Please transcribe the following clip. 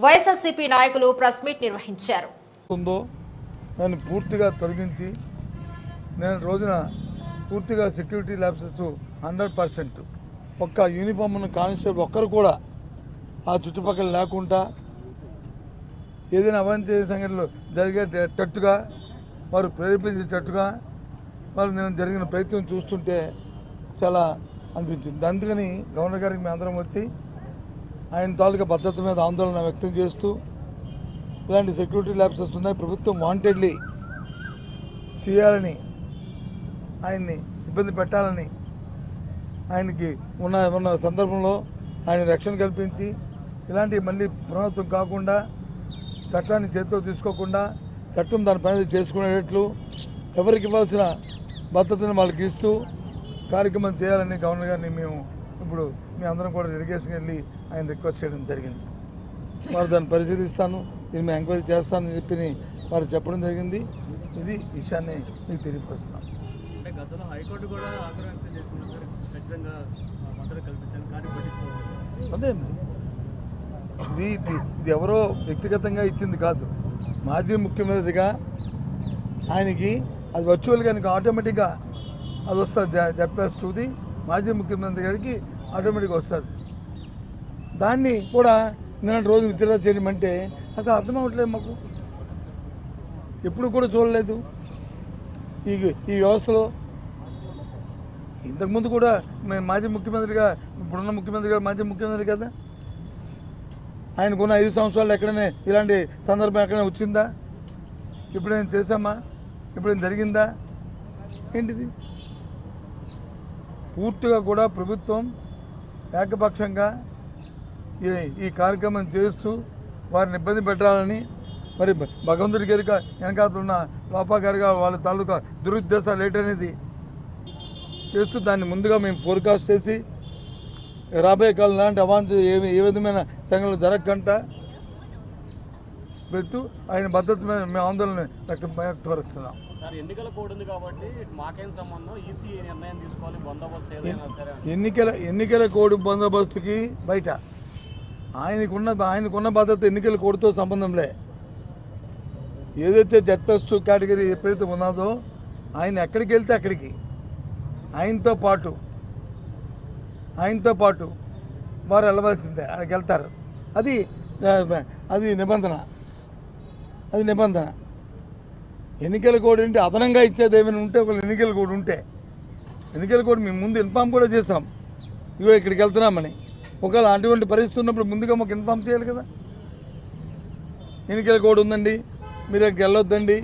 వైఎస్ఆర్సీపీ నాయకులు press meet నిర్వహించారు. దాన్ని పూర్తిగా తొలగించి నేను రోజున పూర్తిగా సెక్యూరిటీ ల్యాబ్సెస్ 100% ఒక్క యూనిఫామ్ ఉన్న కానిస్టేబుల్ ఒక్కరు కూడా ఆ చుట్టుపక్కల లేకుండా ఏదైనా అవాంఛనీయ సంఘటనలు జరిగేటట్టుగా వారు ప్రేరేపించేటట్టుగా వారు నేను జరిగిన ప్రయత్నం చూస్తుంటే చాలా అనిపించింది. అందుకని గవర్నర్ గారికి మేము అందరం వచ్చి ఆయన తాలూకా భద్రత మీద ఆందోళన వ్యక్తం చేస్తూ ఇలాంటి సెక్యూరిటీ ల్యాబ్సెస్ ఉన్నాయి, ప్రభుత్వం వాంటెడ్లీ చేయాలని ఆయన్ని ఇబ్బంది పెట్టాలని ఆయనకి ఉన్న సందర్భంలో ఆయన రక్షణ కల్పించి ఇలాంటివి మళ్ళీ పునరావృతం కాకుండా చట్టాన్ని చేతిలో తీసుకోకుండా చట్టం దాని పని చేసుకునేటట్లు ఎవరికి ఇవ్వాల్సిన భద్రతను వాళ్ళకి ఇస్తూ కార్యక్రమం చేయాలని గవర్నర్ గారిని మేము ఇప్పుడు మీ అందరం కూడా డెలిగేషన్ వెళ్ళి ఆయన రిక్వెస్ట్ చేయడం జరిగింది. వారు దాన్ని పరిశీలిస్తాను, దీన్ని మేము ఎంక్వైరీ చేస్తానని చెప్పి వారు చెప్పడం జరిగింది. ఇది విషయాన్ని మీకు తెలియపరుస్తున్నాం. అదే ఇది ఎవరో వ్యక్తిగతంగా ఇచ్చింది కాదు. మాజీ ముఖ్యమంత్రిగా ఆయనకి అది వర్చువల్గా ఆయనకి ఆటోమేటిక్గా అది వస్తుంది. చెప్పేస్తుంది మాజీ ముఖ్యమంత్రి గారికి ఆటోమేటిక్గా వస్తుంది. దాన్ని కూడా నిన్న రోజు విత్డ్రా చేయమంటే అసలు అర్థం అవ్వట్లేదు మాకు. ఎప్పుడు కూడా చూడలేదు ఈ వ్యవస్థలో. ఇంతకుముందు కూడా మేము మాజీ ముఖ్యమంత్రిగా, ఇప్పుడున్న ముఖ్యమంత్రి గారు మాజీ ముఖ్యమంత్రి కదా, ఆయనకున్న 5 సంవత్సరాలు ఎక్కడైనా ఇలాంటి సందర్భం ఎక్కడైనా వచ్చిందా? ఎప్పుడైనా చేశామా? ఎప్పుడైనా జరిగిందా? ఏంటిది? పూర్తిగా కూడా ప్రభుత్వం ఏకపక్షంగా ఈ కార్యక్రమం చేస్తూ వారిని ఇబ్బంది పెట్టాలని, మరి భగవంతుడి గారికి వెనకాల ఉన్న లోపాగారిగా వాళ్ళ తాలూకా దురుద్దేశాలు ఏంటనేది చేస్తూ దాన్ని ముందుగా మేము ఫోర్కాస్ట్ చేసి రాబోయే కాలం లాంటి అవాంఛ ఏ విధమైన సంఘటనలు జరగకుండా పెట్టు ఆయన భద్రత మీద మేము ఆందోళన వ్యక్తపరుస్తున్నాం. ఎన్నికల కోడ్ బందోబస్తుకి బయట ఆయనకున్న భద్రత ఎన్నికల కోడ్తో సంబంధంలే. ఏదైతే Z+2 కేటగిరీ ఎప్పుడైతే ఉన్నదో ఆయన ఎక్కడికి వెళ్తే అక్కడికి ఆయనతో పాటు వారు వెళ్ళవలసిందే, అక్కడికి వెళ్తారు. అది నిబంధన. ఎన్నికల కోడ్ అంటే అదనంగా ఇచ్చేది ఏమైనా ఉంటే ఒక ఎన్నికల కోడ్ మేము ముందు ఇన్ఫామ్ కూడా చేసాం, ఇగో ఇక్కడికి వెళ్తున్నామని. ఒకవేళ అటువంటి పరిస్థితి ఉన్నప్పుడు ముందుగా మాకు ఇన్ఫామ్ చేయాలి కదా. ఎన్నికల కోడ్ ఉందండి, మీరు ఇక్కడికి వెళ్ళొద్దండి,